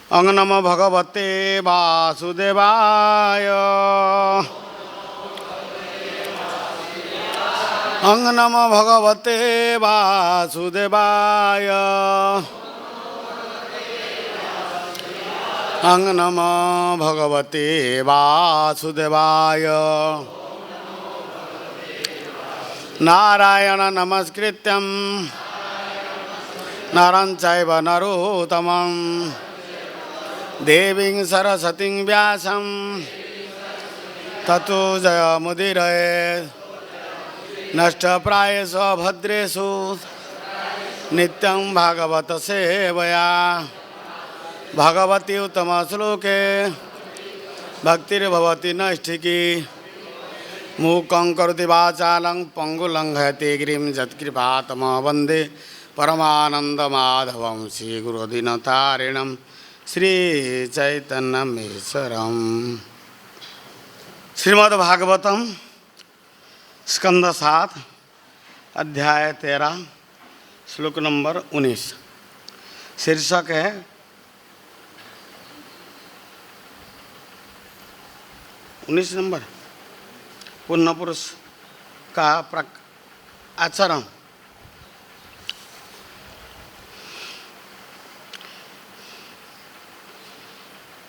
ओं नमो भगवते वासुदेवाय। ओं नमो भगवते वासुदेवाय। ओं नमो भगवते वासुदेवाय। नारायण नमस्कृत्यं नरं चैव नरोत्तमं देवीं सरस्वतीं व्यासं ततो जयमुदीरयेत्। नष्टप्रायेषु भद्रेषु नित्यं भागवत सेवया भगवती उत्तमश्लोके भक्तिर्भवति नैष्ठिकी। मूकं करोति वाचालं पङ्गुलङ्घयते गिरिं यत्कृपातमः वन्दे परमानन्दमाधवं श्रीगुरुदीनतारिणं श्रीचैतन्यमीश्वरम्। श्रीमद्भागवतम स्कंद 7 अध्याय 13 श्लोक नंबर 19। शीर्षक है उन्नीस नंबर पूर्ण पुरुष का आचरण।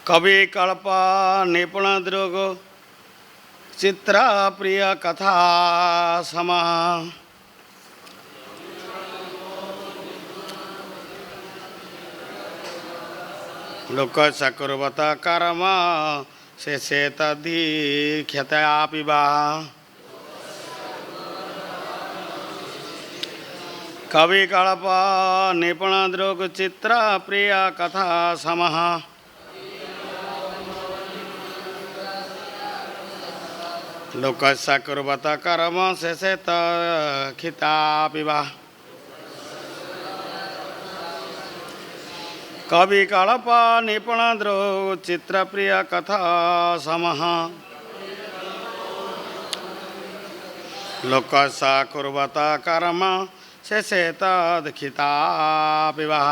कवि कल्प निपुण दृग चित्र प्रिय कथा सम लोक चकुर्वत कर्म शेषे तदीख्यतयापि वा। कवि कल्प निपुण दृग चित्र प्रिय कथा समः लोकस्य कुर्वत कर्म शेषे तदीख्यतयापि वा। कवि कल्प निपुण दृग चित्र प्रिय कथा समः लोकस्य कुर्वत कर्म शेषे तदीख्यतयापि वा।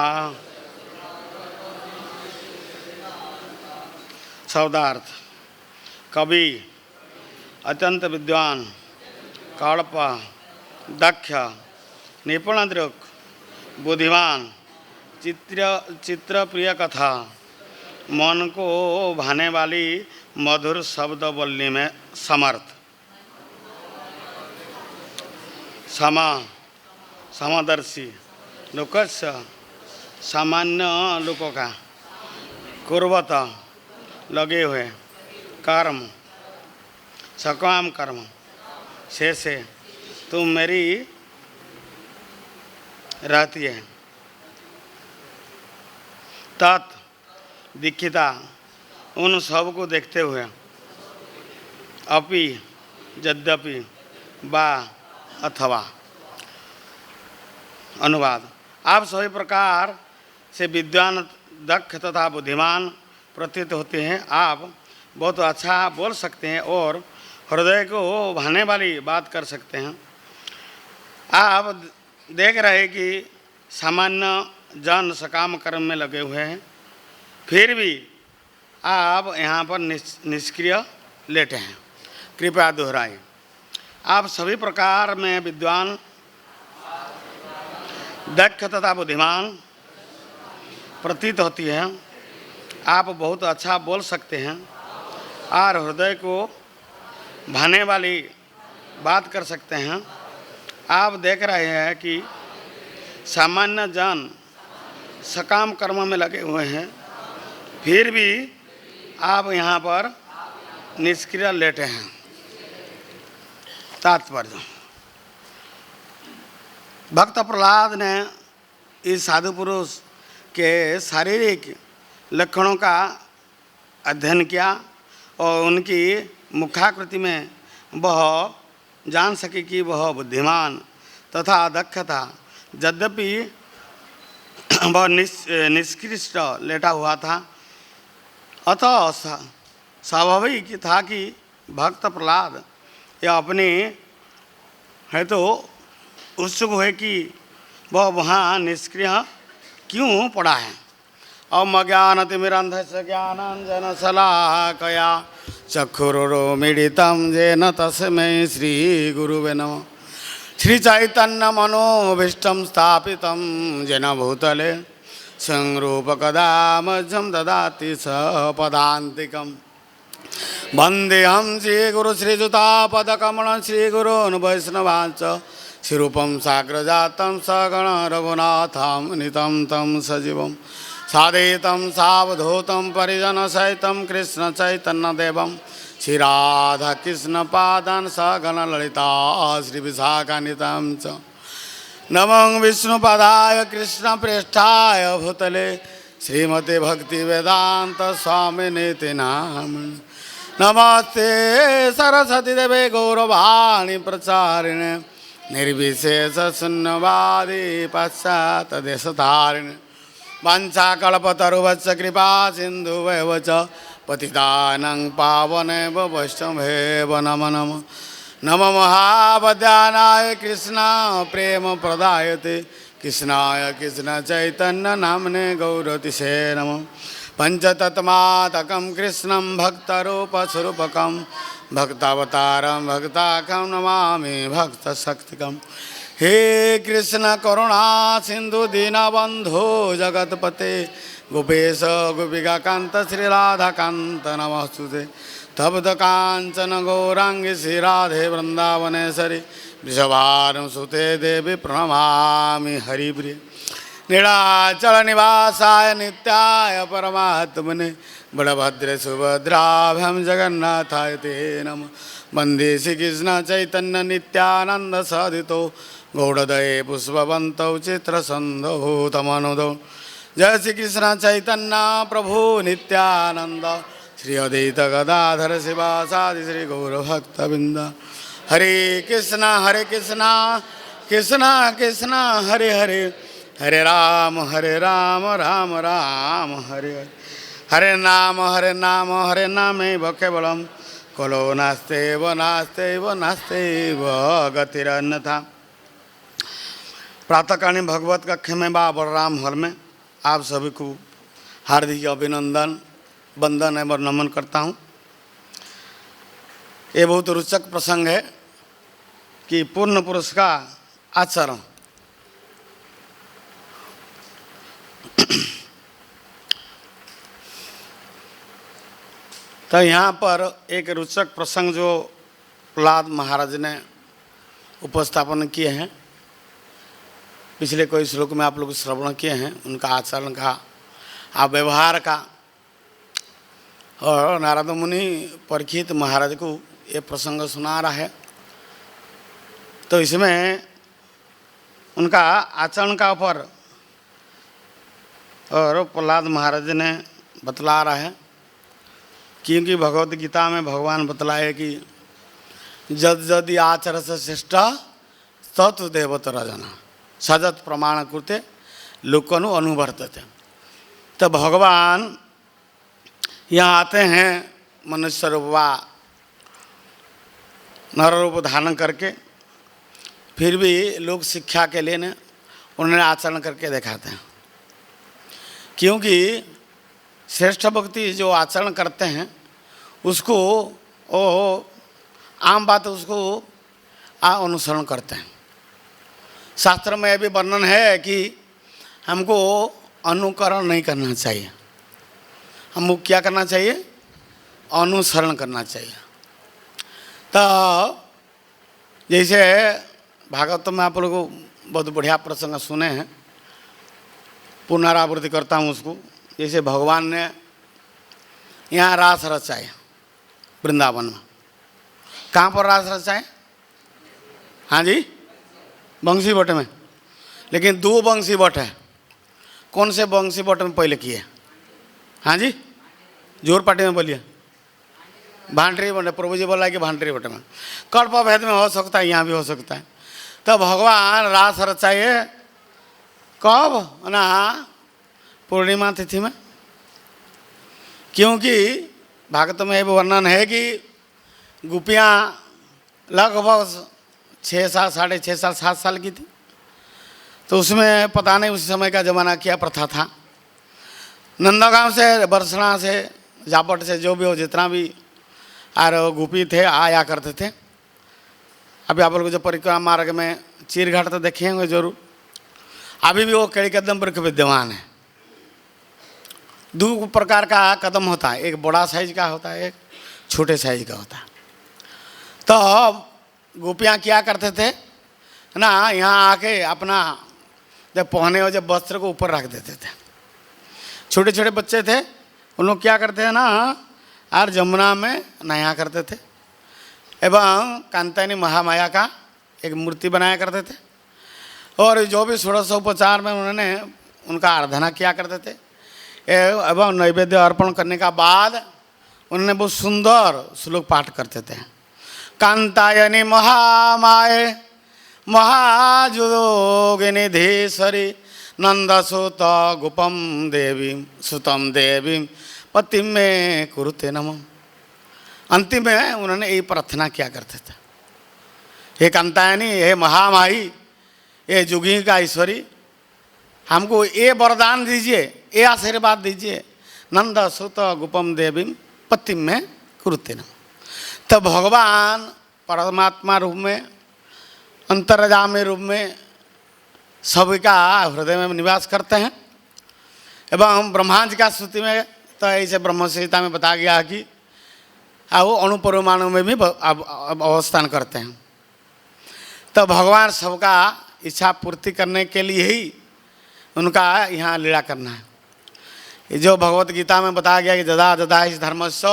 शब्दार्थ। कवि अत्यंत विद्वान, कल्प दक्ष, निपुण दृक बुद्धिमान, चित्र प्रिय कथा मन को भाने वाली मधुर शब्द बोलने में समर्थ। समदर्शी लोकस्य सामान्य लोगों का कुर्वत लगे हुए कर्म सकाम कर्म शेषे तुम मेरी रहती है तत् दीक्षिता उन सब को देखते हुए अपि यद्यपि बा अथवा। अनुवाद। आप सभी प्रकार से विद्वान दक्ष तथा बुद्धिमान प्रतीत होते हैं। आप बहुत अच्छा बोल सकते हैं और हृदय को भाने वाली बात कर सकते हैं। आप देख रहे हैं कि सामान्य जन सकाम कर्म में लगे हुए हैं, फिर भी आप यहाँ पर निष्क्रिय लेटे हैं। कृपया दोहराएं। आप सभी प्रकार में विद्वान दक्ष तथा बुद्धिमान प्रतीत होती है। आप बहुत अच्छा बोल सकते हैं और हृदय को भाने वाली बात कर सकते हैं। आप देख रहे हैं कि सामान्य जन सकाम कर्म में लगे हुए हैं, फिर भी आप यहाँ पर निष्क्रिय लेटे हैं। तात्पर्य। भक्त प्रहलाद ने इस साधु पुरुष के शारीरिक लक्षणों का अध्ययन किया और उनकी मुखाकृति में वह जान सके कि वह बुद्धिमान तथा दक्ष था। यद्यपि वह निष्कृष्ट लेटा हुआ था, अतः स्वाभाविक था कि भक्त प्रहलाद यह अपने है तो उत्सुक है कि वह वहाँ निष्क्रिय क्यों पड़ा है अज्ञानतिमिरन्धस्य ज्ञानाञ्जनशलाकया चक्षुरुन्मीलितं येन तस्मै श्रीगुरुवे नमः। श्रीचैतन्यमनोभीष्टं स्थापितं येन भूतले संरूपकदा मह्यं ददाति सपदान्तिकम्। वन्देऽहं श्रीगुरुश्रीयुतापदकमलं श्रीगुरून् वैष्णवांश्च श्रीरूपं साग्रजातं सगण रघुनाथं नितं तं सजीवं साद्वैतं सावधूतं परिजनसहितं कृष्णचैतन्यदेवं श्रीराधाकृष्णपादान् सगण ललिता श्रीविशाखान्वितं च नमो विष्णुपदाय कृष्णप्रेष्ठाय भूतले श्रीमते भक्तिवेदांत स्वामिनेति नामिने। नमस्ते सरस्वती देवे गौरवाणी प्रचारिणे निर्विशेष शून्यवादी पाश्चात्यदेशतारिणे वाञ्छाकल्पतरुभ्यश्च कृपा सिन्धुभ्येव च पतितानां पावनेभ्यो वैष्णवेभ्यो नमो नमः। नमो महावद्यानाय कृष्ण प्रेम प्रदायते कृष्णाय कृष्ण चैतन्य नामने गौरतिसे नमः। पंचतत्मात्मकं कृष्णं भक्तरूपस्वरूपकं भक्तावतारं भक्ताख्यं नमामि भक्तशक्तिकं। हे कृष्ण करुणा सिंधु दीनबंधो जगतपते गोपेश गोपिकाकांत श्रीराधाकांत नमस्तुते। तप्त कांचन गौरांगी श्रीराधे वृंदावनेश्वरी वृषभानुसुते देवी प्रणमामि हरिप्रिय। नीलाचल निवासाय नित्याय परमात्मने बलभद्र सुभद्राभ्यां जगन्नाथाय ते नमः। वन्दे श्रीकृष्ण चैतन्य नित्यानंद सदितो गौड़दये पुष्पवन्तौ चित्रसन्धौ जय श्री कृष्ण चैतन्य प्रभु नित्यानंद श्री अद्वैत गदाधर शिवासादि श्री गौरभक्तवृंद। हरे कृष्णा कृष्ण कृष्ण हरे हरे हरे राम राम राम हरे हरे। हरे नाम हरे नामे केवलम कलो नास्तेव गतिरन्यथा। प्रातःकालीन भगवत कक्ष में बा बलराम हॉल में आप सभी को हार्दिक अभिनंदन वंदन एवं नमन करता हूँ। ये बहुत रोचक प्रसंग है कि पूर्ण पुरुष का आचरण। तो यहाँ पर एक रोचक प्रसंग जो प्रहलाद महाराज ने उपस्थापन किए हैं, पिछले कोई श्लोक में आप लोग श्रवण किए हैं, उनका आचरण का व्यवहार का। और नारद मुनि परीक्षित महाराज को ये प्रसंग सुना रहा है। तो इसमें उनका आचरण का ऊपर और प्रहलाद महाराज ने बतला रहा है, क्योंकि भगवद गीता में भगवान बतलाए कि जद जदि आचर से श्रेष्ठ तत्व देवतर जना सजत प्रमाण कृते लोकनु अनुवर्तते। तो भगवान यहाँ आते हैं मनुष्य रूप वा नर रूप धारण करके, फिर भी लोग शिक्षा के लिए न उन्हें आचरण करके दिखाते हैं। क्योंकि श्रेष्ठ व्यक्ति जो आचरण करते हैं उसको वो आम बात उसको अनुसरण करते हैं। शास्त्र में यह भी वर्णन है कि हमको अनुकरण नहीं करना चाहिए, हमको क्या करना चाहिए? अनुसरण करना चाहिए। तो जैसे भागवत में आप लोग बहुत बढ़िया प्रसंग सुने हैं, पुनरावृत्ति करता हूँ उसको। जैसे भगवान ने यहाँ रास रचाए वृंदावन में। कहाँ पर रास रचाए? हाँ जी, बंसी बट में। लेकिन दो बंसी बट है, कौन से बंसी बट में पहले किए? हाँ जी, जोर पार्टी में बोलिए। भांडरी बटे, प्रभु जी बोला कि भांडरी बटे में। कल्प भेद में हो सकता है, यहाँ भी हो सकता है। तो भगवान रास रचाए कब? ना पूर्णिमा तिथि में। क्योंकि भागवत में यह वर्णन है कि गोपियाँ लगभग 6 साल, 6.5 साल, 7 साल की थी। तो उसमें पता नहीं उस समय का ज़माना क्या प्रथा था। नंदगांव से, बरसना से, जापट से, जो भी हो, जितना भी और गोपी थे आया करते थे। अभी आप लोग जो परिक्रमा मार्ग में चीरघाट तो देखे होंगे जरूर। अभी भी वो केड़ी कदम वृक्ष विद्यमान है। दो प्रकार का कदम होता है, एक बड़ा साइज का होता है, एक छोटे साइज का होता है। तो गोपियाँ क्या करते थे ना, यहाँ आके अपना जब पहने हो जब वस्त्र को ऊपर रख देते थे। छोटे छोटे बच्चे थे, उन लोग क्या करते हैं ना, और जमुना में नहाया करते थे एवं कांतायनी महामाया का एक मूर्ति बनाया करते थे। और जो भी षोडशोपचार में उन्होंने उनका आराधना किया करते थे एवं नैवेद्य अर्पण करने का बाद उन्होंने बहुत सुंदर श्लोक पाठ करते थे। कांतायनी महामाये महाजोगिनी धीश्वरी नंदसुत गोपम देवी सुतम देवी पति में कुरुते नमः। अंतिम में उन्होंने यही प्रार्थना किया करते थे, हे कांतायनी, हे महामाई, ये जुगी का ईश्वरी, हमको ये वरदान दीजिए, ये आशीर्वाद दीजिए, नंद सुत गोपम देवी पति में कुरुते नमः। तो भगवान परमात्मा रूप में, अंतर्यामी रूप में सभी का हृदय में निवास करते हैं। एवं ब्रह्मा जी का स्तुति में तो ऐसे ब्रह्म संहिता में बताया गया कि वो अणुपरमाणु में भी अवस्थान करते हैं। तो भगवान सबका इच्छा पूर्ति करने के लिए ही उनका यहाँ लीला करना है। ये जो भगवत गीता में बताया गया कि ददा ददा इस धर्मस्व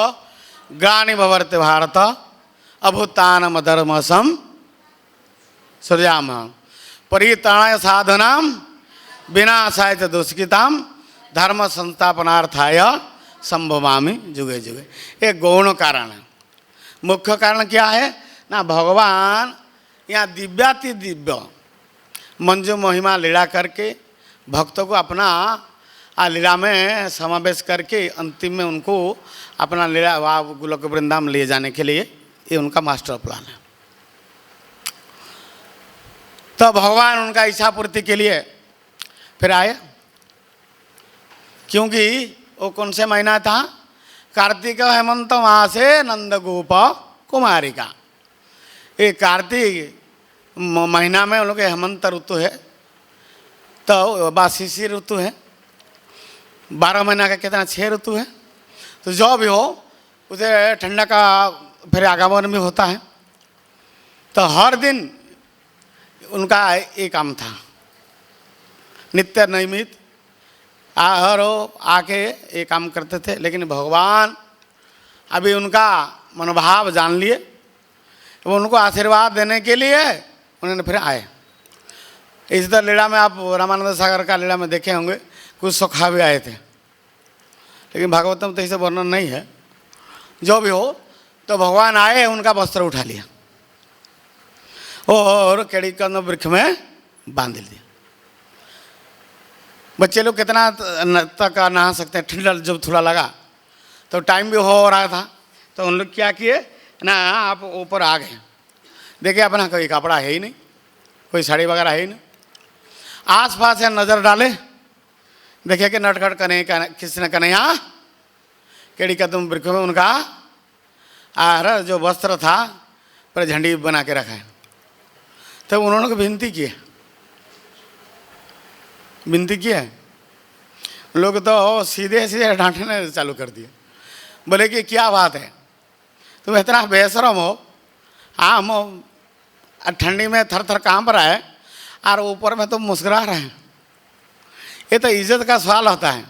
ग्लानि भवति भारत अभूतानम धर्मसम सृजाम परित्राणाय साधनां विनाशाय च दुष्कृतां धर्म संस्थापनार्थाय संभवामि जुगे जुगे। ये गौण कारण है। मुख्य कारण क्या है ना, भगवान यहाँ दिव्याति दिव्य मंजू महिमा लीला करके भक्तों को अपना लीला में समावेश करके अंतिम में उनको अपना लीला गोलोक वृंदावन ले जाने के लिए ये उनका मास्टर प्लान है। तो भगवान उनका इच्छा पूर्ति के लिए फिर आए, क्योंकि वो कौन से महीना था, कार्तिक हेमंत मासे नंदगोप कुमारिका। ये कार्तिक महीना में उन लोग के हेमंत ऋतु है, तो बाशिशी ऋतु है। 12 महीना का कितना 6 ऋतु है। तो जो भी हो उसे ठंडा का फिर आगमन भी होता है। तो हर दिन उनका एक काम था, नित्य नैमित हर आके ये काम करते थे। लेकिन भगवान अभी उनका मनोभाव जान लिए, वो उनको आशीर्वाद देने के लिए उन्होंने फिर आए। इस तरह लीला में आप रामानंद सागर का लीला में देखे होंगे, कुछ सखा भी आए थे, लेकिन भागवतम तो ऐसे वर्णन नहीं है। जो भी हो, तो भगवान आए, उनका वस्त्र उठा लिया और केड़ी कंद वृक्ष में बांध दिया। बच्चे लोग कितना तक नहा सकते हैं, ठंडा जब थोड़ा लगा तो टाइम भी हो रहा था, तो उन लोग क्या किए ना, आप ऊपर आ गए। देखिए अपना कोई कपड़ा है ही नहीं, कोई साड़ी वगैरह है ही नहीं। आस पास या नज़र डाले, देखिए कि नटखट किसने कन्हैया केड़ी कदम वृक्ष में उनका जो वस्त्र था पर झंडी बना के रखा है। तो उन्होंने विनती की है, विनती की है। लोग तो सीधे सीधे डांटने चालू कर दिए, बोले कि क्या बात है, तुम इतना बेशरम हो, हम ठंडी में थर थर कांप रहा है और ऊपर में तुम मुस्कुरा रहे हैं। ये तो इज्जत का सवाल होता है।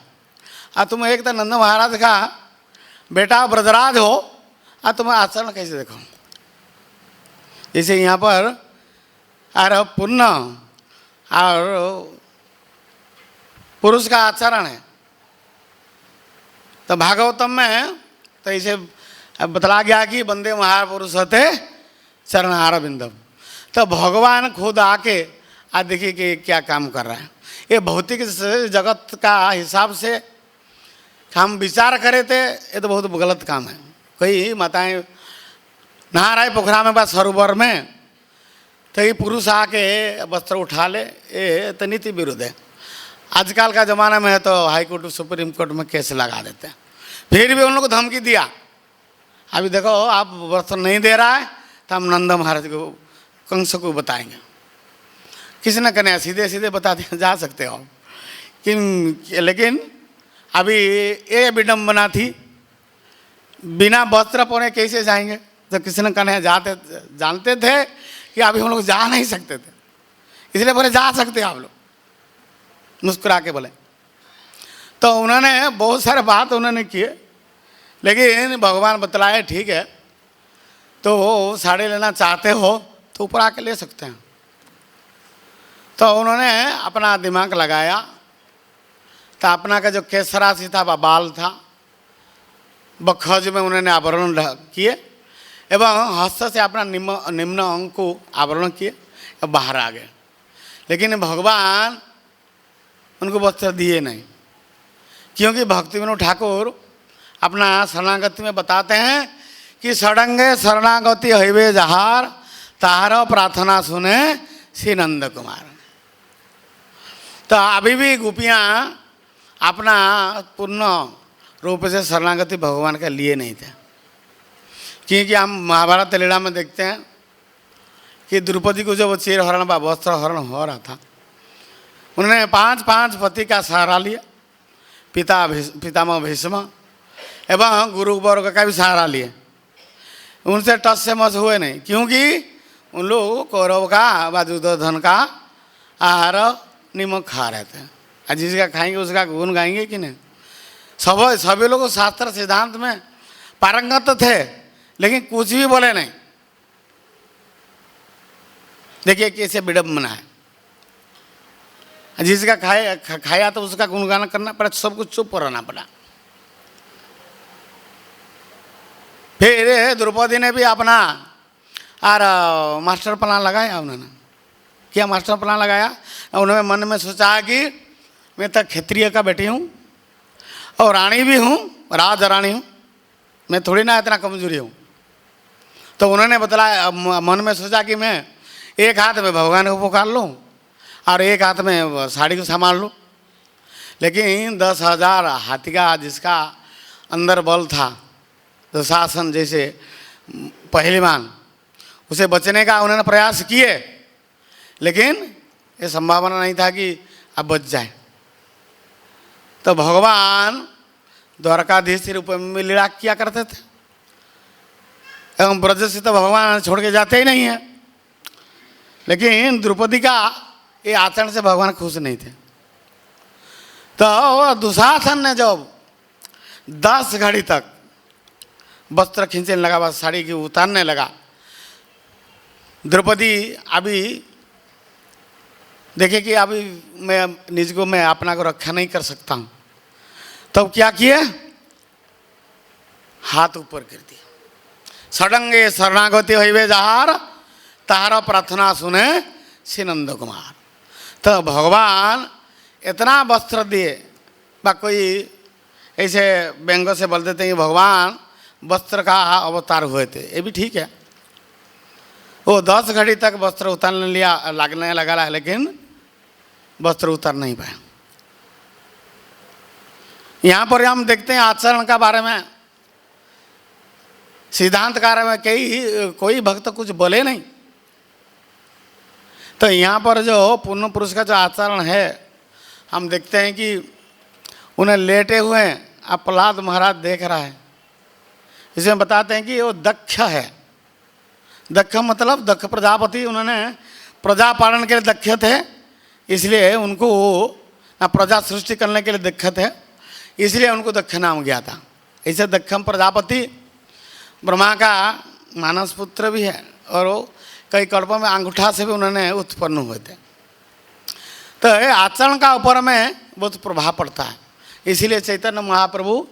और तुम एक तो नंद महाराज का बेटा ब्रजराज हो और तुम्हें आचरण कैसे देखो। जैसे यहाँ पर और पुण्य और पुरुष का आचरण है, तो भागवतम में तो इसे बतला गया कि वंदे महापुरुष होते चरणहार बिंदम। तो भगवान खुद आके आज देखिए कि क्या काम कर रहा है। ये भौतिक जगत का हिसाब से हम विचार करे थे, ये तो बहुत गलत काम है। कई माताएं नहा रहे पोखरा में बस सरोवर में, तो ये पुरुष आके वस्त्र उठा ले, ये तो नीति विरुद्ध है। आजकल का ज़माना में है तो हाई कोर्ट सुप्रीम कोर्ट में केस लगा देते हैं। फिर भी उन लोग को धमकी दिया, अभी देखो आप वस्त्र नहीं दे रहा है तो हम नंद महाराज को कंस को बताएंगे। किसी न कहने सीधे सीधे बता दिया जा सकते हो कि, लेकिन अभी ये विडम्बना थी, बिना वस्त्र पहने कैसे जाएंगे? तो किसी ने कहने जानते थे कि अभी हम लोग जा नहीं सकते थे, इसलिए बोले जा सकते आप लोग, मुस्कुरा के बोले। तो उन्होंने बहुत सारे बात उन्होंने किए, लेकिन भगवान बतलाए ठीक है तो साड़ी लेना चाहते हो तो ऊपर आके ले सकते हैं। तो उन्होंने अपना दिमाग लगाया, तो अपना का जो केस राशि था वह बाल था, बखज में उन्होंने आवरण किए एवं हस्त से अपना निम्न अंग को आवरण किए, बाहर आ गए। लेकिन भगवान उनको वस्त्र दिए नहीं, क्योंकि भक्ति विनोद ठाकुर अपना शरणागति में बताते हैं कि सड़ंगे शरणागति हईवे जहार तार प्रार्थना सुने श्री नंद कुमार। तो अभी भी गोपियाँ अपना पूर्ण रूप से शरणागति भगवान के लिए नहीं थे, क्योंकि हम महाभारत लीला में देखते हैं कि द्रौपदी को जब चीर हरण व वस्त्र हरण हो रहा था, उन्होंने 5 पति का सहारा लिया, पितामह भीष्म एवं गुरु वर्ग का भी सहारा लिए, उनसे टस से मस हुए नहीं, क्योंकि उन लोग कौरव का व दुर्योधन का आहार नमक खा रहे थे। और जिसका खाएंगे उसका गुण गाएंगे कि नहीं? सभी लोग शास्त्र सिद्धांत में पारंगत थे, लेकिन कुछ भी बोले नहीं। देखिए कैसे विडम्बना है, जिसका खाया तो उसका गुणगान करना पड़ा, सब कुछ चुप रहना पड़ा। फिर द्रौपदी ने भी अपना और मास्टर प्लान लगाया, उन्होंने क्या मास्टर प्लान लगाया? उन्होंने मन में सोचा कि मैं तो क्षत्रिय का बेटी हूँ और रानी भी हूँ, राज रानी हूँ, मैं थोड़ी ना इतना कमजोरी हूँ। तो उन्होंने बतलाया, मन में सोचा कि मैं एक हाथ में भगवान को पुकार लूँ और एक हाथ में साड़ी को संभाल लूँ। लेकिन 10,000 हाथी का जिसका अंदर बल था, दुशासन जैसे पहलवान, उसे बचने का उन्होंने प्रयास किए, लेकिन ये संभावना नहीं था कि अब बच जाए। तो भगवान द्वारकाधीश रूप में लीला किया करते थे, एवं ब्रज से तो भगवान छोड़ के जाते ही नहीं है। लेकिन द्रौपदी का ये आचरण से भगवान खुश नहीं थे। तो दुशासन ने जब 10 घड़ी तक वस्त्र खींचने लगा, बस साड़ी की उतारने लगा, द्रौपदी अभी देखिए कि अभी मैं निज को मैं अपना को रक्षा नहीं कर सकता हूँ, तब क्या किए? हाथ ऊपर कर दिया। सड़ंगे शरणागति हईवे जहार तार प्रार्थना सुने श्री नंद कुमार। तो भगवान इतना वस्त्र दिए, बा कोई ऐसे व्यंग से बोल देते हैं कि भगवान वस्त्र का अवतार हुए थे, ये भी ठीक है। वो 10 घड़ी तक वस्त्र उतारने लगने लगा है, लेकिन वस्त्र उतार नहीं पाए। यहाँ पर हम देखते हैं आचरण का बारे में, सिद्धांत कार्य में कोई भक्त कुछ बोले नहीं। तो यहाँ पर जो पूर्ण पुरुष का जो आचरण है, हम देखते हैं कि उन्हें लेटे हुए अब प्रहलाद महाराज देख रहा है। इसमें बताते हैं कि वो दक्ष है। दक्ष मतलब दक्ष प्रजापति, उन्होंने प्रजा पालन के लिए दक्ष थे, इसलिए उनको ना प्रजा सृष्टि करने के लिए दक्ष थे, इसलिए उनको दक्ष नाम गया था। ऐसे दक्षम प्रजापति ब्रह्मा का मानस पुत्र भी है, और वो कई कल्पों में अंगूठा से भी उन्होंने उत्पन्न हुए थे। तो आचरण का ऊपर में बहुत प्रभाव पड़ता है, इसीलिए चैतन्य महाप्रभु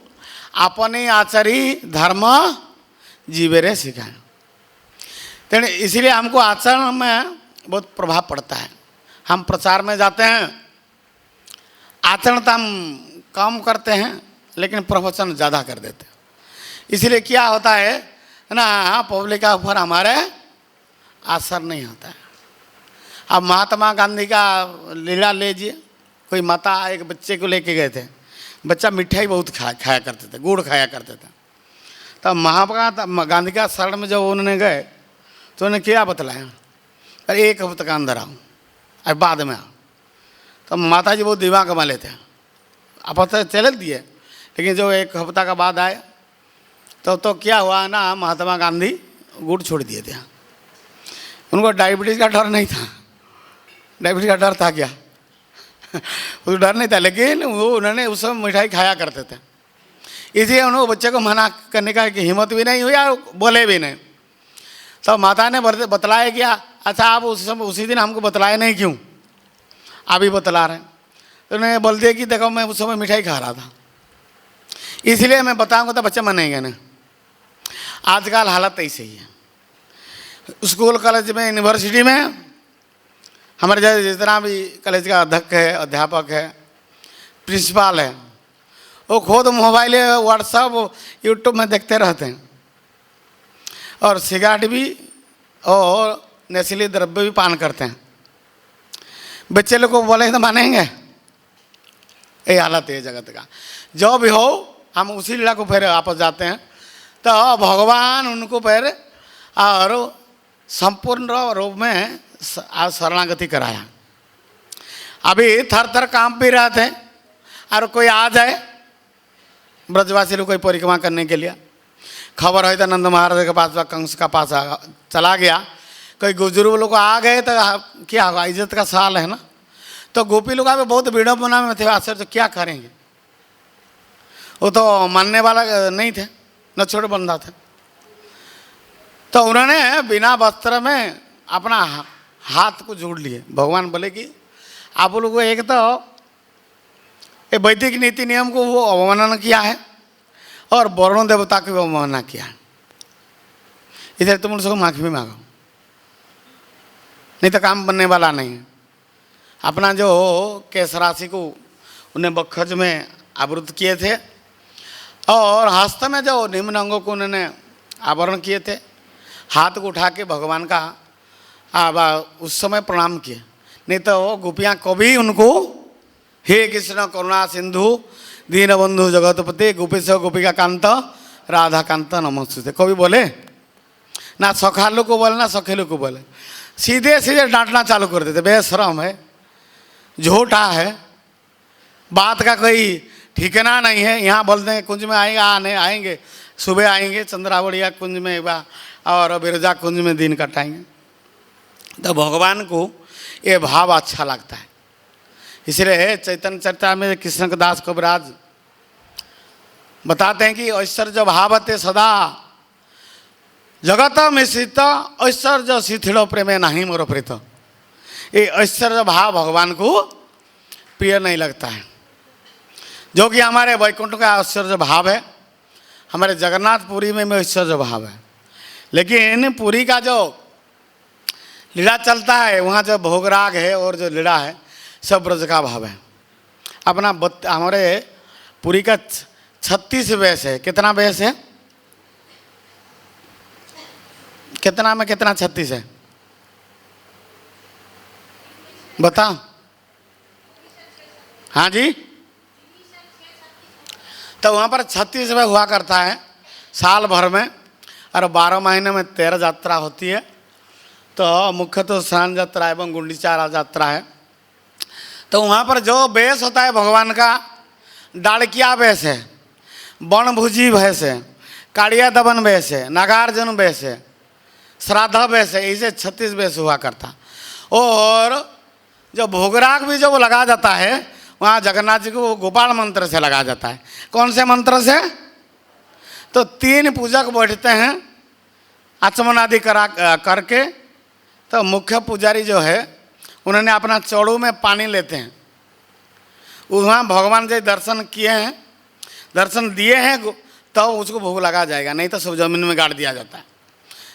अपने आचरी धर्म जीवेरे सिखाए। तेणु इसीलिए हमको आचरण में बहुत प्रभाव पड़ता है। हम प्रचार में जाते हैं, आचरण तो हम कम करते हैं, लेकिन प्रवचन ज़्यादा कर देते हैं। इसलिए क्या होता है ना, पब्लिक का ऊपर हमारे असर नहीं होता है। अब महात्मा गांधी का लीला लीजिए, कोई माता एक बच्चे को लेके गए थे, बच्चा मिठाई बहुत खाया करते थे, गुड़ खाया करते थे। तब महात्मा गांधी का शरण में जब उन्होंने गए तो उन्होंने क्या बतलाया, अरे 1 हफ्ते का अंदर आओ, अब बाद में आओ। तब माता जी बहुत दिमाग कमा लेते हैं, आप पता चले दिए। लेकिन जो 1 हफ्ता का बाद आए तो क्या हुआ ना, महात्मा गांधी गुड़ छोड़ दिए थे। उनको डायबिटीज़ का डर नहीं था, डायबिटीज़ का डर था क्या उस डर नहीं था, लेकिन वो उन्होंने उस समय मिठाई खाया करते थे, इसलिए उन्होंने बच्चे को मना करने का हिम्मत भी नहीं हुई और बोले भी नहीं। तब माता ने बतलाया क्या, अच्छा आप उसी दिन हमको बतलाए नहीं क्यों, आप ही बतला रहे हैं। तो उन्होंने बोल दिया कि देखो मैं उस समय मिठाई खा रहा था, इसलिए मैं बताऊंगा तो बच्चे मानेंगे ना। आजकल हालत ऐसे ही है, स्कूल कॉलेज में यूनिवर्सिटी में हमारे जैसे जितना भी कॉलेज का अध्यक्ष है, अध्यापक है, प्रिंसिपल है, वो खुद मोबाइल व्हाट्सअप यूट्यूब में देखते रहते हैं और सिगरेट भी और नशीले द्रव्य भी पान करते हैं। बच्चे लोग को बोले तो मानेंगे, ये हालत है जगत का। जो भी हो हम उसी लीला को फिर वापस जाते हैं, तो भगवान उनको फिर और संपूर्ण रूप में शरणागति कराया। अभी थर थर कांप भी रहे थे, और कोई आ जाए ब्रजवासी लोग कोई परिक्रमा करने के लिए, खबर है तो नंद महाराज के पास कंस का पास चला गया, कोई बुजुर्ग लोग आ गए तो क्या होगा, इज्जत का सवाल है ना। तो गोपी लोग अभी बहुत विडम्बना में थे, आश्चर्य तो क्या करेंगे, वो तो मानने वाला नहीं थे, न छोड़ बंदा था। तो उन्होंने बिना वस्त्र में अपना हाथ को जोड़ लिए। भगवान बोले कि आप लोगों को एक तो ये वैदिक नीति नियम को वो अवमानना किया है और वरुण देवता की अवमानना किया है, इधर तुम उसको माफी भी मांगो, नहीं तो काम बनने वाला नहीं है। अपना जो केश राशि को उन्हें बखज में आवृत किए थे और हस्त में जो निम्न अंगों को उन्होंने आवरण किए थे, हाथ को उठा के भगवान का उस समय प्रणाम किए। नहीं तो गोपियाँ कभी उनको हे कृष्ण करुणा सिंधु दीनबंधु जगतपति गोपीश गोपिका कांत राधा कांत नमस्ते कभी बोले ना, सखालू को बोले ना सखेलू को बोले, सीधे सीधे डांटना चालू कर देते। बेशरम है, झूठा है, बात का कोई ठिकाना नहीं है। यहाँ बोलते हैं कुंज में आएंगे, आने आएंगे, सुबह आएंगे चंद्रावड़िया कुंज में और बिरजा कुंज में दिन कटाएंगे। तो भगवान को ये भाव अच्छा लगता है, इसलिए चैतन्य चरिता में कृष्ण दास कविराज बताते हैं कि ऐश्वर्य भावते सदा जगत में स्थित ऐश्वर्य शिथिल प्रेमे नहीं मोर प्रीत। ये ऐश्वर्य भाव भगवान को प्रिय नहीं लगता है, जो कि हमारे वैकुंठ का ऐश्वर्य भाव है, हमारे जगन्नाथपुरी में ऐश्वर्य भाव है। लेकिन पुरी का जो लीला चलता है वहाँ जो भोगराग है और जो लीला है सब ब्रज का भाव है। अपना हमारे पुरी का 36 वेश है। कितना वेश है, कितना में कितना 36 है बताओ। हाँ जी, तो वहाँ पर 36 वेश हुआ करता है साल भर में, और 12 महीने में 13 यात्रा होती है। तो मुख्य तो स्नान यात्रा एवं गुंडीचा यात्रा है। तो वहाँ पर जो वेश होता है भगवान का, डाड़किया वेश है, बनभुजी वेश है, काड़िया दबन वेश है, नागार्जुन वेश है, श्राद्ध वेश है, ऐसे 36 वेश हुआ करता। और जो भोगराग भी जब लगा जाता है वहाँ जगन्नाथ जी को गोपाल मंत्र से लगा जाता है। कौन से मंत्र से, तो 3 पूजक बैठते हैं आचमन आदि करके। तो मुख्य पुजारी जो है उन्होंने अपना चौड़ू में पानी लेते हैं, वहाँ भगवान जी दर्शन किए हैं, दर्शन दिए हैं तो उसको भोग लगा जाएगा, नहीं तो सब जमीन में गाड़ दिया जाता है,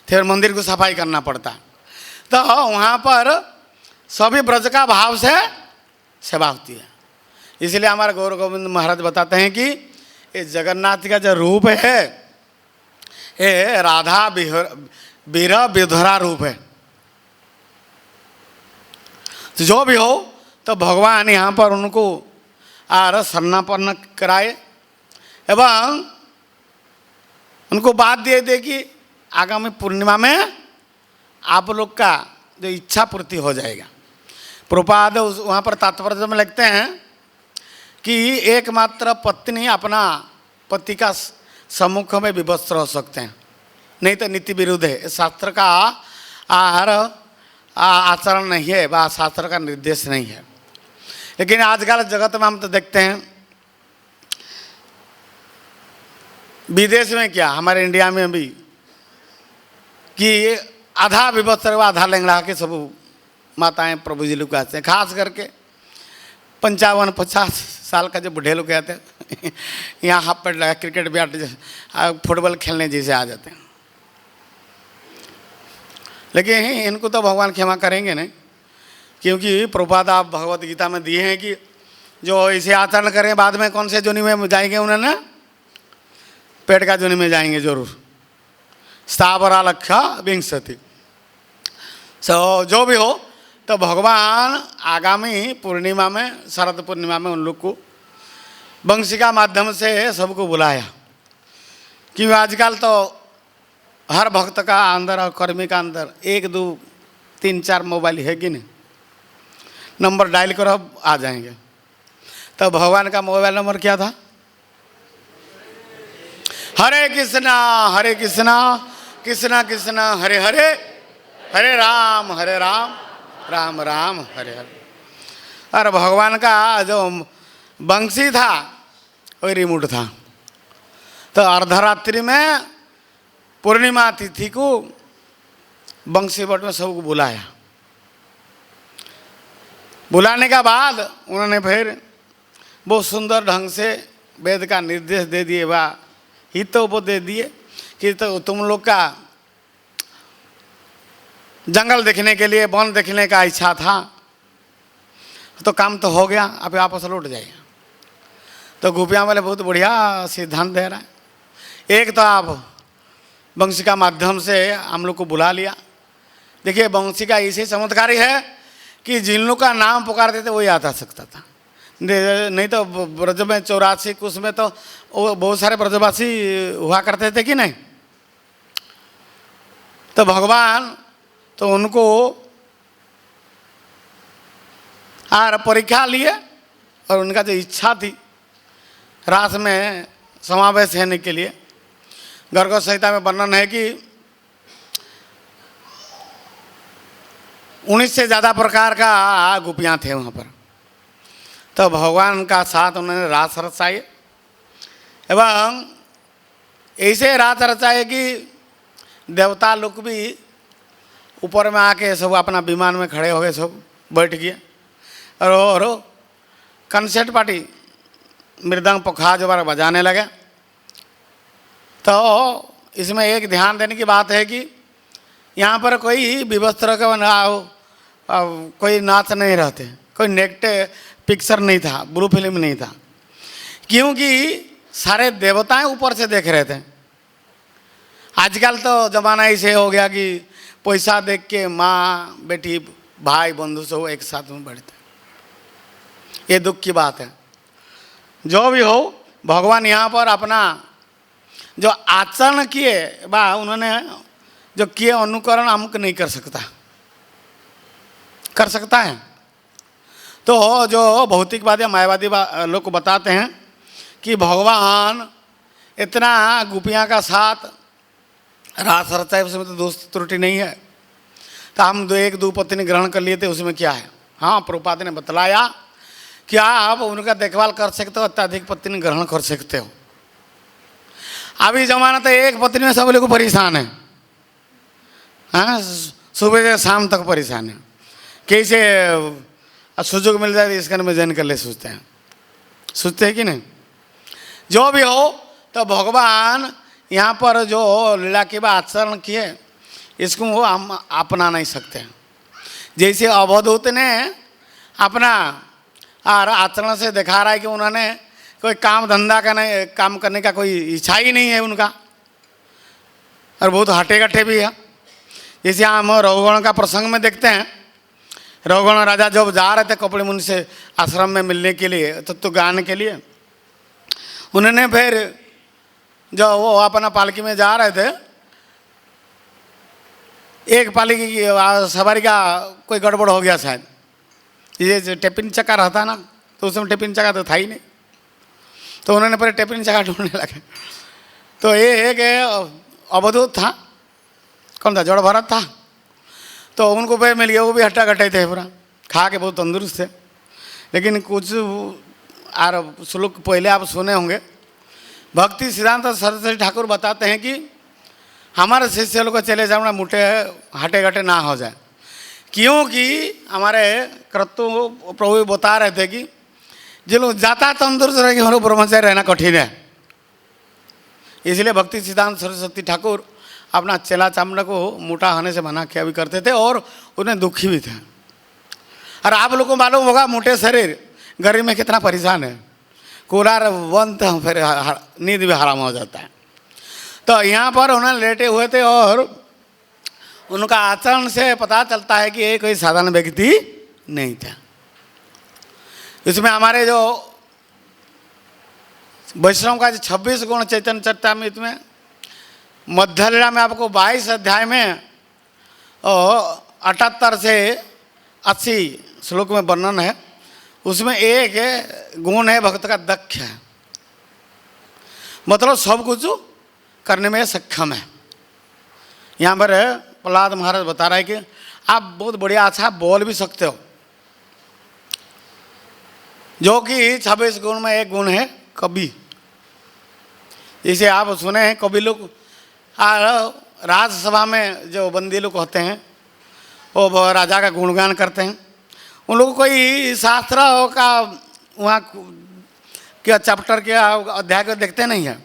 फिर मंदिर को सफाई करना पड़ता है। तो वहाँ पर सभी ब्रज का भाव से सेवा होती है। इसलिए हमारे गौर गोविंद महाराज बताते हैं कि ये जगन्नाथ का जो रूप है ये राधा विरह विधुरा रूप है। तो जो भी हो, तो भगवान यहाँ पर उनको शरणापन्न कराए एवं उनको बात दे दे कि आगामी पूर्णिमा में आप लोग का जो इच्छा पूर्ति हो जाएगा। प्रभुपाद वहाँ पर तात्पर्य में लिखते हैं कि एकमात्र पत्नी अपना पति का सम्मुख में विवस्त्र हो सकते हैं, नहीं तो नीति विरुद्ध है, शास्त्र का आचरण नहीं है, वह शास्त्र का निर्देश नहीं है। लेकिन आजकल जगत में हम तो देखते हैं, विदेश में क्या हमारे इंडिया में भी, कि आधा विवस्त्र व आधा लंगड़ा के सब माताएं प्रभु जी लोग आते हैं। खास करके 55-50 साल का जो बूढ़े लोग आते हैं यहाँ हाफ पैंट लगा क्रिकेट बैट फुटबॉल खेलने जैसे आ जाते हैं। लेकिन इनको तो भगवान क्षमा करेंगे नहीं, क्योंकि प्रभुपाद आप भगवत गीता में दिए हैं कि जो इसे आचरण करें बाद में कौन से जोनि में जाएंगे, उन्होंने पेट का जोनि में जाएंगे जरूर। स्थावरा लक्षा विंशति। जो भी हो, तो भगवान आगामी पूर्णिमा में, शरद पूर्णिमा में उन लोग को वंशी का माध्यम से सबको बुलाया। क्योंकि आजकल तो हर भक्त का अंदर और कर्मी का अंदर 1, 2, 3, 4 मोबाइल है कि नहीं, नंबर डायल करो आ जाएंगे। तो भगवान का मोबाइल नंबर क्या था? हरे कृष्णा कृष्णा कृष्णा हरे हरे, हरे राम राम राम हरे हरे। और भगवान का जो बंसी था वही रिमोट था। तो अर्धरात्रि में पूर्णिमा तिथि को बंसी बट में सबको बुलाया। बुलाने का बाद उन्होंने फिर बहुत सुंदर ढंग से वेद का निर्देश दे दिए, वा हित वो दे दिए कि तो तुम लोग का जंगल देखने के लिए, वन देखने का इच्छा था, तो काम तो हो गया, अब वापस लौट जाइए। तो गोपियाँ वाले बहुत बढ़िया सिद्धांत दे रहा है। एक तो आप वंशी का माध्यम से हम लोग को बुला लिया। देखिए वंशी का ऐसे चमत्कारी है कि जिन लोग का नाम पुकारते थे वही आता सकता था, नहीं तो ब्रज में 84 कुछ में तो बहुत सारे ब्रजवासी हुआ करते थे कि नहीं। तो भगवान तो उनको परीक्षा लिए और उनका जो इच्छा थी रास में समावेश होने के लिए, गर्ग संहिता में वर्णन है कि 19 से ज़्यादा प्रकार का गोपियाँ थे वहाँ पर। तो भगवान का साथ उन्होंने रास रचाए एवं ऐसे रात रचाए कि देवता लोग भी ऊपर में आके सब अपना विमान में खड़े हो गए, सब बैठ गए। और कंसर्ट पार्टी मृदंग पखाज वगैरह बजाने लगे। तो इसमें एक ध्यान देने की बात है कि यहाँ पर कोई विवस्त्र का कोई नाच नहीं रहते, कोई नेगेटिव पिक्चर नहीं था, ब्लू फिल्म नहीं था, क्योंकि सारे देवताएं ऊपर से देख रहे थे। आजकल तो जमाना ऐसे हो गया कि पैसा देख के माँ बेटी भाई बंधु सब एक साथ में बैठते। ये दुख की बात है। जो भी हो, भगवान यहाँ पर अपना जो आचरण किए बा उन्होंने जो किए अनुकरण अमुक नहीं कर सकता है। तो जो भौतिकवादी मायावादी लोग को बताते हैं कि भगवान इतना गोपियाँ का साथ रास रचा है, उसमें तो दोष त्रुटि नहीं है। तो हम 1-2 पत्नी ग्रहण कर लिए थे, उसमें क्या है? हाँ, प्रभुपाद ने बतलाया कि आप उनका देखभाल कर सकते हो, अत्यधिक पत्नी ग्रहण कर सकते हो। अभी जमाना तो एक पत्नी में सब लोग परेशान है, हाँ, सुबह से शाम तक परेशान है। कैसे सुযোগ मिल जाए इसका में जैन कर ले सोचते हैं कि नहीं। जो भी हो, तो भगवान यहाँ पर जो लीला के बाद आचरण किए इसको वो हम अपना नहीं सकते। जैसे अवधूत ने अपना आचरण से दिखा रहा है कि उन्होंने कोई काम धंधा का नहीं, काम करने का कोई इच्छा ही नहीं है उनका, और बहुत हटे कट्टे भी है। जैसे हम रघुगण का प्रसंग में देखते हैं, रघुगण राजा जब जा रहे थे कपिल मुनि से आश्रम में मिलने के लिए, तत्व गान के लिए, उन्होंने फिर जो वो अपना पालकी में जा रहे थे, एक पालकी की सवारी का कोई गड़बड़ हो गया शायद, ये टिफिन चक्का रहता ना, तो उसमें टिफिन चक्का तो था ही नहीं, तो उन्होंने फिर टिफिन चक्का ढूंढने लगे। तो ये एक अवधूत था, कौन था, जड़ भरत था, तो उनको पे मिल गया, वो भी हट्टा कट्टे थे, पूरा खा के बहुत तंदुरुस्त थे। लेकिन कुछ श्लोक पहले आप सुने होंगे, भक्ति सिद्धांत सरस्वती ठाकुर बताते हैं कि हमारे शिष्य लोग को चले जाना मोटे हटे घटे ना हो जाए, क्योंकि हमारे कर्तव्य प्रभु बता रहे थे कि जो लोग जाता तंदुरुस्त रहेंगे हम लोग ब्रह्मचारी रहना कठिन है। इसलिए भक्ति सिद्धांत सरस्वती ठाकुर अपना चेला चामड़ा को मोटा होने से मना किया भी करते थे, और उन्हें दुखी भी थे। और आप लोगों को मालूम होगा मोटे शरीर गर्मी में कितना परेशान है, कूलर बंद फिर नींद भी हराम हो जाता है। तो यहाँ पर उन्हें लेटे हुए थे, और उनका आचरण से पता चलता है कि ये कोई साधारण व्यक्ति नहीं था। इसमें हमारे जो वैष्णव का 26 गुण चैतन्य चरितामृत में मध्य लीला में आपको 22 अध्याय में और 78 से 80 श्लोक में वर्णन है। उसमें एक गुण है भक्त का दक्ष है, मतलब सब कुछ करने में सक्षम है। यहाँ पर प्रहलाद महाराज बता रहा है कि आप बहुत बढ़िया अच्छा बोल भी सकते हो, जो कि 26 गुण में एक गुण है कवि। इसे आप सुने हैं, कवि लोग राज्यसभा में जो बंदी लोग होते हैं वो राजा का गुणगान करते हैं। उन लोगों को कोई शास्त्र का वहाँ क्या चैप्टर के अध्याय को देखते नहीं है,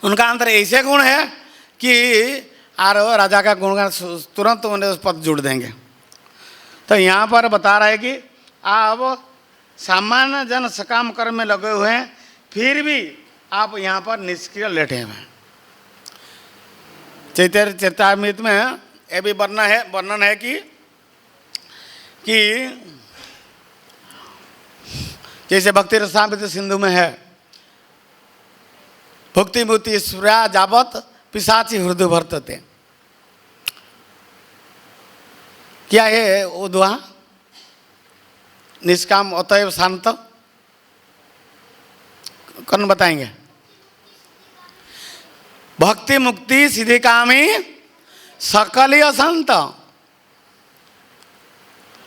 उनका अंदर ऐसे गुण है कि राजा का गुणगान तुरंत उन्हें उस पर जुड़ देंगे। तो यहाँ पर बता रहा है कि आप सामान्य जन सकाम कर्म में लगे हुए हैं, फिर भी आप यहाँ पर निष्क्रिय लेटे हुए हैं। चैतन्य चरितामृत में ये भी वर्णन है कि जैसे भक्ति रसामृत सिंधु में है, भक्ति मुक्ति सूर्या जावत पिशाची हृदय वर्तते। क्या है वो दुआ, निष्काम अतएव शांत, कौन बताएंगे? भक्ति मुक्ति सीधे कामी सकल ही अशांत,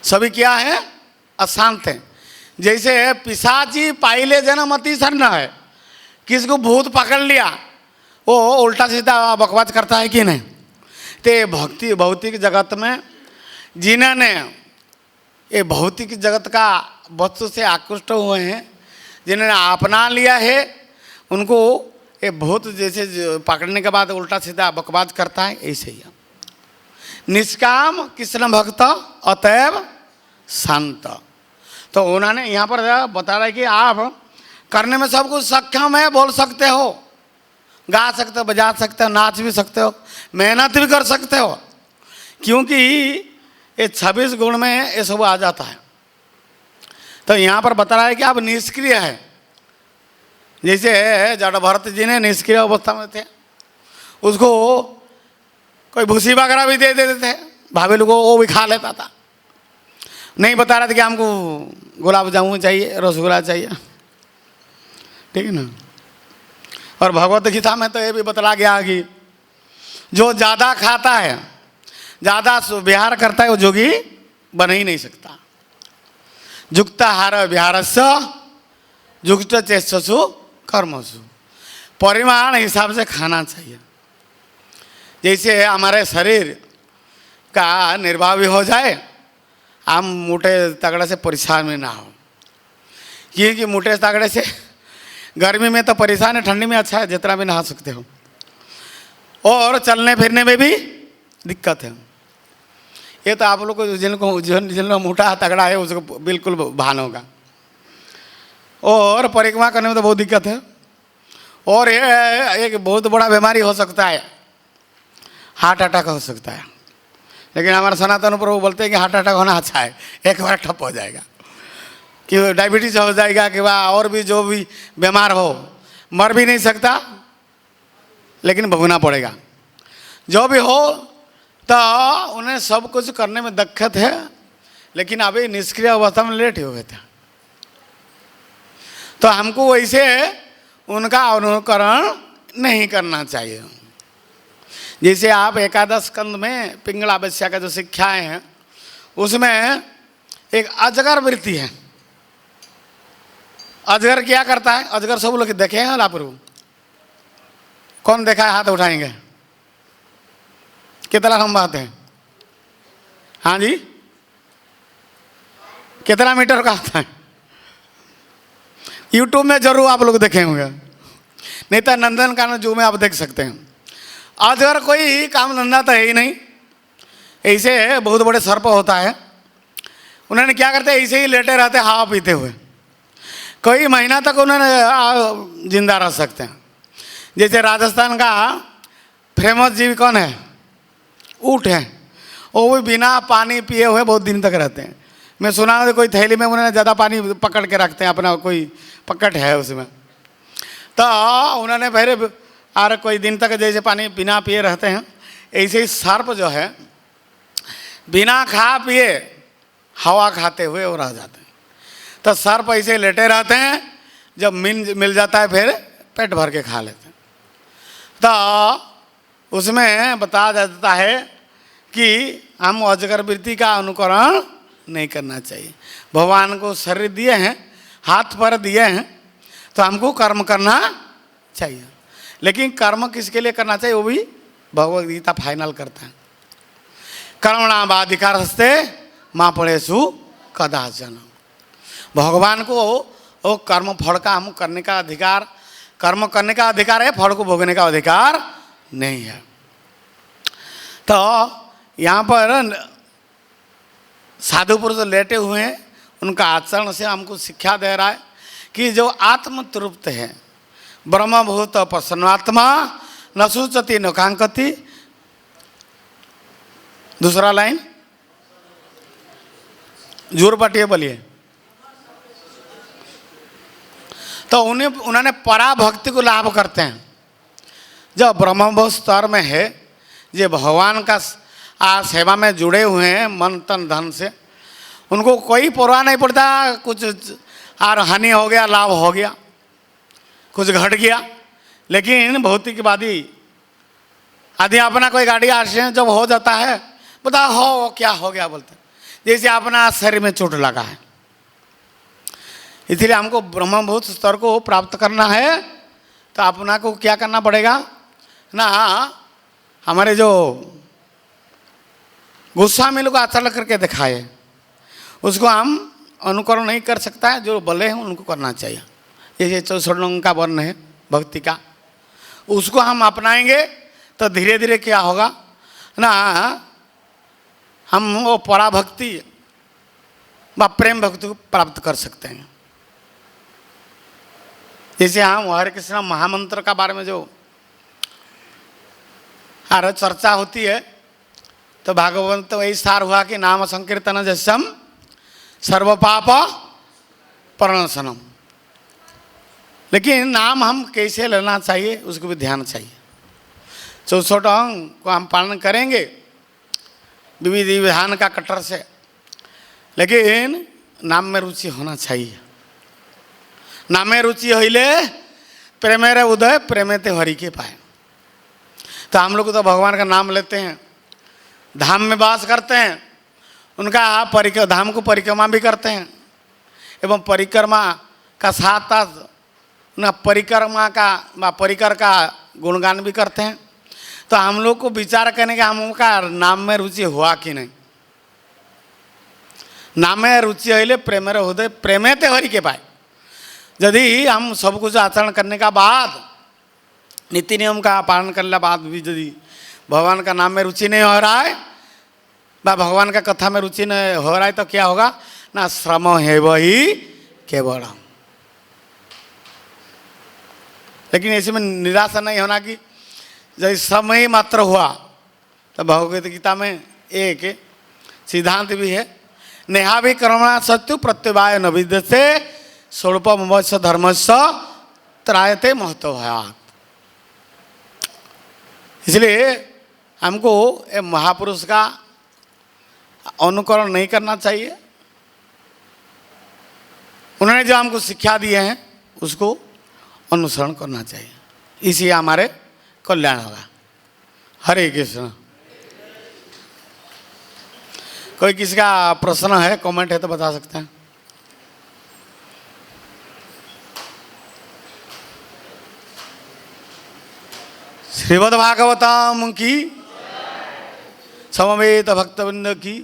सभी क्या है? अशांत है। जैसे पिशाची पाइले जन्म अति शरण है, किसको भूत पकड़ लिया वो उल्टा सीधा बकवास करता है कि नहीं। तो भक्ति भौतिक जगत में जिन्होंने ये भौतिक जगत का वस्तु से आकृष्ट हुए हैं, जिन्होंने अपना लिया है, उनको ये भूत जैसे पकड़ने के बाद उल्टा सीधा बकवास करता है, ऐसे ही निष्काम कृष्ण भक्त अतएव शांत। तो उन्होंने यहाँ पर बता रहा है कि आप करने में सब कुछ सक्षम है, बोल सकते हो, गा सकते हो, बजा सकते हो, नाच भी सकते हो, मेहनत भी कर सकते हो, क्योंकि ये 26 गुण में ये सब आ जाता है। तो यहाँ पर बता रहा है कि आप निष्क्रिय है। जैसे जड़ भरत जी ने निष्क्रिय अवस्था में थे, उसको कोई भूसी वगैरह भी दे देते थे, भाभी लोगों को वो भी खा लेता था। नहीं बता रहा था कि हमको गुलाब जामुन चाहिए, रसगुल्ला चाहिए, ठीक है ना। और भगवत गीता में तो ये भी बतला गया कि जो ज़्यादा खाता है, ज़्यादा विहार करता है, वो जोगी बन ही नहीं सकता। युक्ताहार विहारस्य युक्त चेष्टसु कर्मसु, परिमाण हिसाब से खाना चाहिए। जैसे हमारे शरीर का निर्वाह भी हो जाए, हम मोटे तगड़े से परेशान में ना हो, क्योंकि मोटे तगड़े से गर्मी में तो परेशान है, ठंडी में अच्छा है, जितना भी नहा सकते हो, और चलने फिरने में भी दिक्कत है। ये तो आप लोग को जिनको मोटा तगड़ा है उसको बिल्कुल भान होगा, और परिक्रमा करने में तो बहुत दिक्कत है। और ये एक बहुत बड़ा बीमारी हो सकता है, हार्ट अटैक हो सकता है, लेकिन हमारे सनातन प्रभु बोलते हैं कि हार्ट अटैक होना अच्छा है, एक बार ठप हो जाएगा, कि डायबिटीज हो जाएगा, कि वह और भी जो भी बीमार हो, मर भी नहीं सकता लेकिन भोगना पड़ेगा। जो भी हो तो उन्हें सब कुछ करने में दिक्कत है, लेकिन अभी निष्क्रिय अवस्था में लेट हो गए थे। तो हमको वैसे उनका अनुकरण नहीं करना चाहिए। जैसे आप एकादश स्कंद में पिंगला बस्या का जो शिक्षाएं हैं उसमें एक अजगर वृत्ति है। अजगर क्या करता है? अजगर सब लोग देखे हैं लापरू? कौन देखा है? हाथ उठाएंगे। कितना लंबा होते हैं? हाँ जी, कितना मीटर का होता है? यूट्यूब में जरूर आप लोग देखे होंगे, नहीं तो नंदनकानन जू में आप देख सकते हैं। अजगर कोई काम धंधा तो है ही नहीं, ऐसे बहुत बड़े सर्प होता है, उन्होंने क्या करते हैं, ऐसे ही लेटे रहते हवा पीते हुए, कई महीना तक उन्होंने जिंदा रह सकते हैं। जैसे राजस्थान का फेमस जीव कौन है? ऊँट है, वो भी बिना पानी पिए हुए बहुत दिन तक रहते हैं। मैं सुना है कोई थैली में उन्होंने ज़्यादा पानी पकड़ के रखते हैं, अपना कोई पकड़ है उसमें, तो उन्होंने फिर और कोई दिन तक जैसे पानी बिना पिए रहते हैं, ऐसे ही सर्प जो है बिना खा पिए हवा खाते हुए वो रह जाते हैं। तो सर्प ऐसे लेटे रहते हैं, जब मिल जाता है फिर पेट भर के खा लेते हैं। तो उसमें बताया जाता है कि हम अजगर वृत्ति का अनुकरण नहीं करना चाहिए। भगवान को शरीर दिए हैं, हाथ पर दिए हैं, तो हमको कर्म करना चाहिए। लेकिन कर्म किसके लिए करना चाहिए वो भी भगवद गीता फाइनल करता है। कर्मणाधिकारस्ते माँ पड़ेसु कदाचन। भगवान को वो कर्म फल का हम करने का अधिकार, कर्म करने का अधिकार है, फल को भोगने का अधिकार नहीं है। तो यहाँ पर साधु पुरुष लेटे हुए हैं, उनका आचरण से हमको शिक्षा दे रहा है कि जो आत्म तृप्त है, ब्रह्मभूत प्रसन्नात्मा न सूचती न कांकति। दूसरा लाइन जोर पाटिए बोलिए। तो उन्होंने पराभक्ति को लाभ करते हैं। जब ब्रह्मभूत स्तर में है, जो भगवान का सेवा में जुड़े हुए हैं मन तन धन से, उनको कोई परवाह नहीं पड़ता कुछ और हानि हो गया, लाभ हो गया, कुछ घट गया। लेकिन भौतिकवादी आदि अपना कोई गाड़ी एक्सीडेंट जब हो जाता है, बता हो क्या हो गया बोलते, जैसे अपना शरीर में चोट लगा है। इसलिए हमको ब्रह्मभूत स्तर को प्राप्त करना है, तो अपना को क्या करना पड़ेगा ना, हमारे जो गुस्सा में लोग आचरण करके दिखाए उसको हम अनुकरण नहीं कर सकता है। जो बले हैं उनको करना चाहिए। जैसे 64 का वर्ण है भक्ति का, उसको हम अपनाएंगे तो धीरे धीरे क्या होगा ना, हम वो पराभक्ति व प्रेम भक्ति को प्राप्त कर सकते हैं। जैसे हम हरे कृष्ण महामंत्र का बारे में जो हर चर्चा होती है, तो भागवत तो वही सार हुआ कि नाम संकीर्तन जस्यम सर्व पाप प्रणशनम। लेकिन नाम हम कैसे लेना चाहिए उसको भी ध्यान चाहिए। 64 अंग को हम पालन करेंगे विधि विधान का कट्टर से, लेकिन नाम में रुचि होना चाहिए। नाम में रुचि होइले प्रेमेरे उदय प्रेमेते हरि के पाए। तो हम लोग तो भगवान का नाम लेते हैं, धाम में वास करते हैं, उनका धाम को परिक्रमा भी करते हैं, एवं परिक्रमा का साथ साथ न परिक्रमा का परिकर का गुणगान भी करते हैं। तो हम लोग को विचार करने का हमका नाम में रुचि हुआ कि नहीं। नाम में रुचि होइले प्रेमेरे हृदय प्रेमेते हरि के पाए। यदि हम सब कुछ आचरण करने का बाद, नीति नियम का पालन करने बाद भी यदि भगवान का नाम में रुचि नहीं हो रहा है, भगवान का कथा में रुचि नहीं हो रहा है, तो क्या होगा ना, श्रम है वही केवल। लेकिन ऐसे में निराशा नहीं होना कि यदि श्रम ही मात्र हुआ, तो भगवद गीता में एक सिद्धांत भी है। नेहा भी कर्मणा सत्यु प्रत्यवाय न विद्यते स्वल्पमवश्य धर्मस्य त्रायते महत्वभयात्। इसलिए हमको ये महापुरुष का अनुकरण नहीं करना चाहिए। उन्होंने जो हमको शिक्षा दिए हैं उसको अनुसरण करना चाहिए, इसी हमारे कल्याण होगा। हरे कृष्ण। कोई किसी का प्रश्न है, कमेंट है तो बता सकते हैं। श्रीमद् भागवतम की, समवेत भक्तवृंद की।